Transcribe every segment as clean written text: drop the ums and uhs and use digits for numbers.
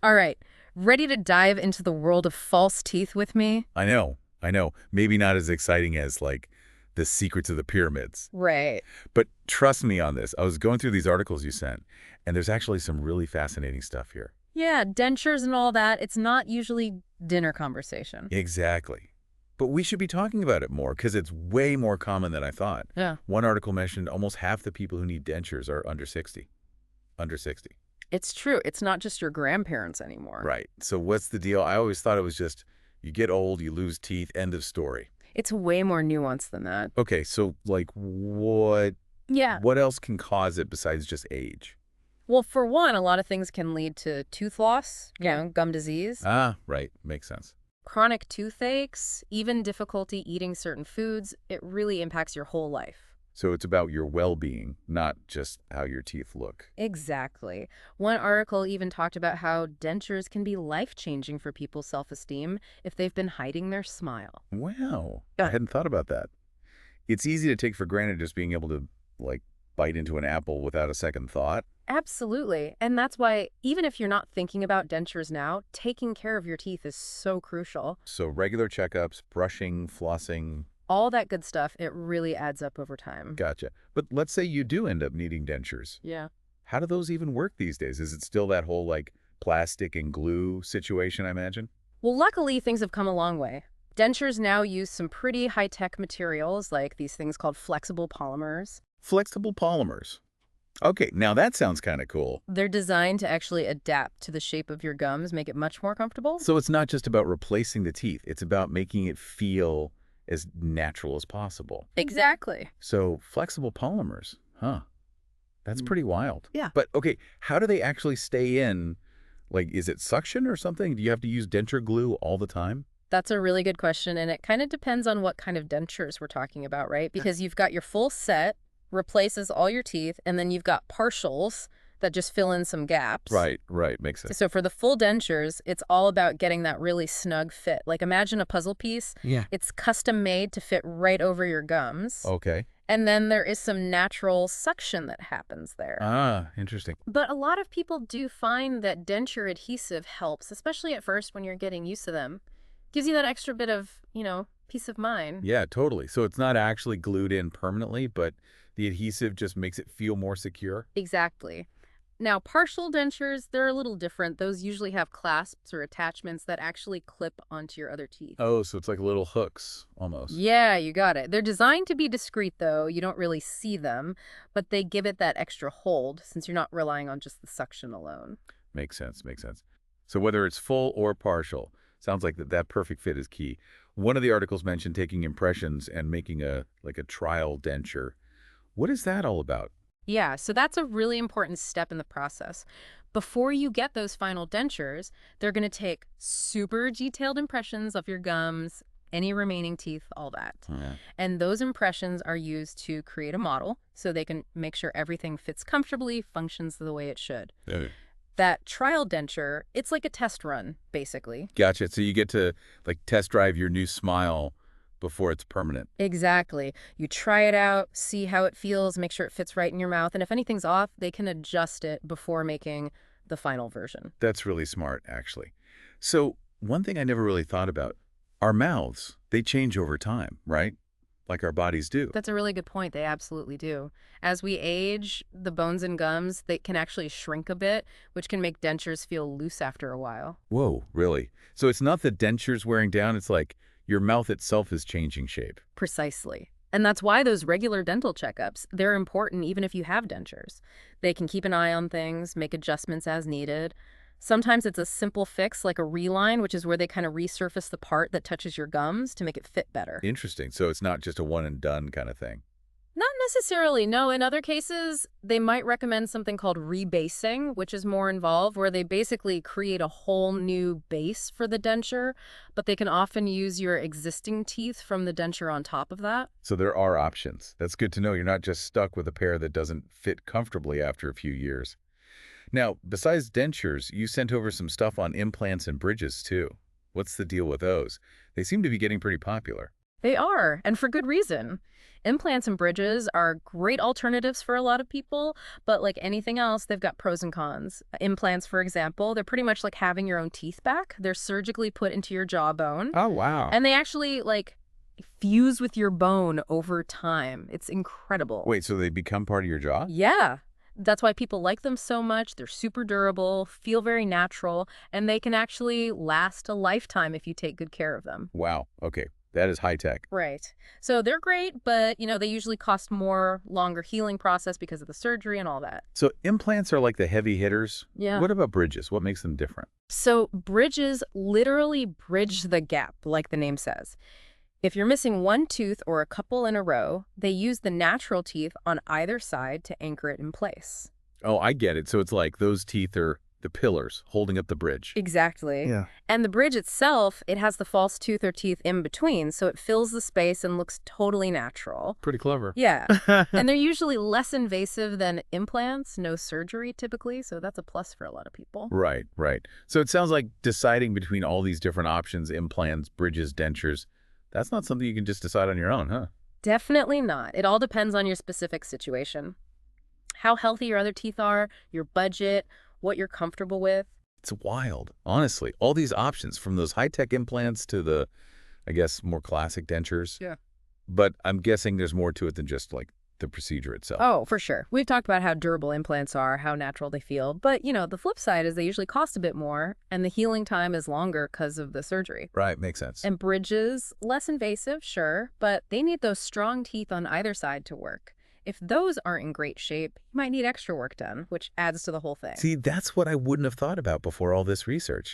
All right, ready to dive into the world of false teeth with me? I know, I know. Maybe not as exciting as, like, the secrets of the pyramids. Right. But trust me on this. I was going through these articles you sent, and there's actually some really fascinating stuff here. Yeah, dentures and all that, it's not usually dinner conversation. Exactly. But we should be talking about it more because it's way more common than I thought. Yeah. One article mentioned almost half the people who need dentures are under 60. Under 60. It's true. It's not just your grandparents anymore. Right. So what's the deal? I always thought it was just you get old, you lose teeth, end of story. It's way more nuanced than that. Okay, so like what Yeah. what else can cause it besides just age? Well, for one, a lot of things can lead to tooth loss, gum disease, Ah, right. Makes sense. chronic toothaches, even difficulty eating certain foods. It really impacts your whole life. So it's about your well-being, not just how your teeth look. Exactly. One article even talked about how dentures can be life-changing for people's self-esteem if they've been hiding their smile. Wow. I Yeah. hadn't thought about that. It's easy to take for granted just being able to, like, bite into an apple without a second thought. Absolutely. And that's why, even if you're not thinking about dentures now, taking care of your teeth is so crucial. So regular checkups, brushing, flossing, All that good stuff, it really adds up over time. gotcha. But let's say you do end up needing dentures. Yeah. How do those even work these days? Is it still that whole, like, plastic and glue situation, I imagine? Well, luckily, things have come a long way. Dentures now use some pretty high-tech materials, like these things called flexible polymers. Flexible polymers. Okay, now that sounds kind of cool. They're designed to actually adapt to the shape of your gums, make it much more comfortable. So it's not just about replacing the teeth, it's about making it feel as natural as possible. Exactly. So flexible polymers, huh? That's pretty wild. Yeah. But okay, how do they actually stay in? Like, is it suction or something? Do you have to use denture glue all the time? That's a really good question, and it kind of depends on what kind of dentures we're talking about, right? Because you've got your full set, replaces all your teeth, and then you've got partials that just fill in some gaps. Right, makes sense. So for the full dentures, it's all about getting that really snug fit. Like imagine a puzzle piece. Yeah. It's custom made to fit right over your gums. Okay. And then there is some natural suction that happens there. Ah, interesting. But a lot of people do find that denture adhesive helps, especially at first when you're getting used to them. Gives you that extra bit of, peace of mind. Yeah, totally. So it's not actually glued in permanently, but the adhesive just makes it feel more secure? Exactly. Now, partial dentures, they're a little different. Those usually have clasps or attachments that actually clip onto your other teeth. Oh, so it's like little hooks, almost. Yeah, you got it. They're designed to be discreet, though. You don't really see them, but they give it that extra hold since you're not relying on just the suction alone. Makes sense, makes sense. So whether it's full or partial, sounds like that perfect fit is key. One of the articles mentioned taking impressions and making a trial denture. What is that all about? Yeah, so that's a really important step in the process. Before you get those final dentures, they're going to take super detailed impressions of your gums, any remaining teeth, all that. Yeah. And those impressions are used to create a model so they can make sure everything fits comfortably, functions the way it should. That trial denture, it's like a test run, basically. Gotcha. So you get to like test drive your new smile before it's permanent. Exactly. You try it out, see how it feels, make sure it fits right in your mouth, and if anything's off, they can adjust it before making the final version. That's really smart, actually. So one thing I never really thought about, our mouths, they change over time, right? Like our bodies do. That's a really good point. They absolutely do. As we age, the bones and gums, they can actually shrink a bit, which can make dentures feel loose after a while. Whoa, really? So it's not the dentures wearing down, it's like your mouth itself is changing shape. Precisely. And that's why those regular dental checkups, they're important even if you have dentures. They can keep an eye on things, make adjustments as needed. Sometimes it's a simple fix like a reline, which is where they kind of resurface the part that touches your gums to make it fit better. Interesting. So it's not just a one and done kind of thing. Not necessarily, no. In other cases, they might recommend something called rebasing, which is more involved, where they basically create a whole new base for the denture, but they can often use your existing teeth from the denture on top of that. So there are options. That's good to know. You're not just stuck with a pair that doesn't fit comfortably after a few years. Now, besides dentures, you sent over some stuff on implants and bridges too. What's the deal with those? They seem to be getting pretty popular. They are, and for good reason. Implants and bridges are great alternatives for a lot of people, but like anything else, they've got pros and cons. Implants, for example, they're pretty much like having your own teeth back. They're surgically put into your jawbone, Oh, wow. and they actually like fuse with your bone over time. It's incredible. Wait, so they become part of your jaw? Yeah. That's why people like them so much. They're super durable, feel very natural, and they can actually last a lifetime if you take good care of them. Wow. Okay. That is high tech. Right. So they're great, but they usually cost more, longer healing process because of the surgery and all that. So implants are like the heavy hitters. Yeah. What about bridges? What makes them different? So bridges literally bridge the gap, like the name says. If you're missing one tooth or a couple in a row, they use the natural teeth on either side to anchor it in place. Oh, I get it. So it's like those teeth are the pillars holding up the bridge. Exactly. Yeah. And the bridge itself, it has the false tooth or teeth in between, so it fills the space and looks totally natural. Pretty clever. Yeah. And they're usually less invasive than implants, no surgery typically, so that's a plus for a lot of people. Right, right. So it sounds like deciding between all these different options, implants, bridges, dentures, that's not something you can just decide on your own, huh? Definitely not. It all depends on your specific situation. How healthy your other teeth are, your budget, what you're comfortable with. It's wild, honestly. All these options from those high-tech implants to the, I guess, more classic dentures. Yeah. But I'm guessing there's more to it than just like the procedure itself. Oh, for sure. We've talked about how durable implants are, how natural they feel. But, the flip side is they usually cost a bit more, and the healing time is longer because of the surgery. Right, makes sense. And bridges, less invasive, sure, but they need those strong teeth on either side to work. If those aren't in great shape, you might need extra work done, which adds to the whole thing. See, that's what I wouldn't have thought about before all this research.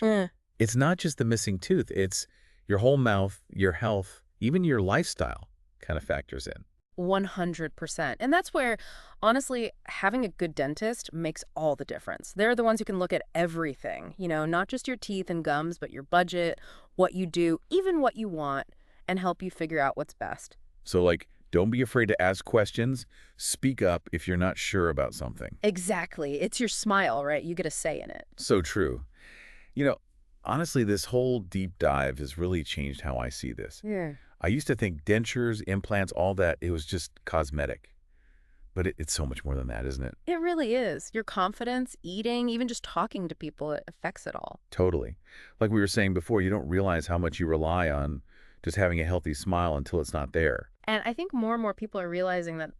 It's not just the missing tooth. It's your whole mouth, your health, even your lifestyle kind of factors in. 100%. And that's where, honestly, having a good dentist makes all the difference. They're the ones who can look at everything, not just your teeth and gums, but your budget, what you do, even what you want, and help you figure out what's best. So, like, don't be afraid to ask questions. Speak up if you're not sure about something. Exactly. It's your smile, right? You get a say in it. So true. You know, honestly, this whole deep dive has really changed how I see this. Yeah. I used to think dentures, implants, all that, it was just cosmetic. But it's so much more than that, isn't it? It really is. Your confidence, eating, even just talking to people, it affects it all. Totally. Like we were saying before, you don't realize how much you rely on just having a healthy smile until it's not there. And I think more and more people are realizing that,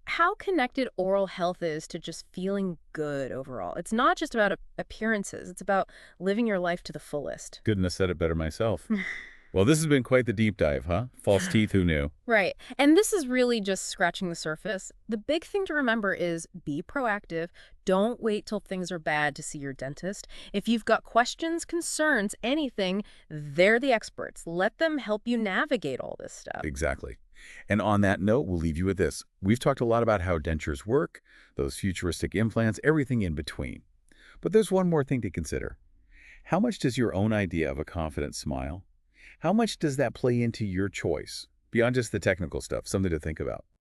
how connected oral health is to just feeling good overall. It's not just about appearances. It's about living your life to the fullest. Couldn't have said it better myself. Well, this has been quite the deep dive, huh? False teeth, who knew? Right. And this is really just scratching the surface. The big thing to remember is be proactive. Don't wait till things are bad to see your dentist. If you've got questions, concerns, anything, they're the experts. Let them help you navigate all this stuff. Exactly. And on that note, we'll leave you with this. We've talked a lot about how dentures work, those futuristic implants, everything in between. But there's one more thing to consider. How much does your own idea of a confident smile, how much does that play into your choice? Beyond just the technical stuff, something to think about.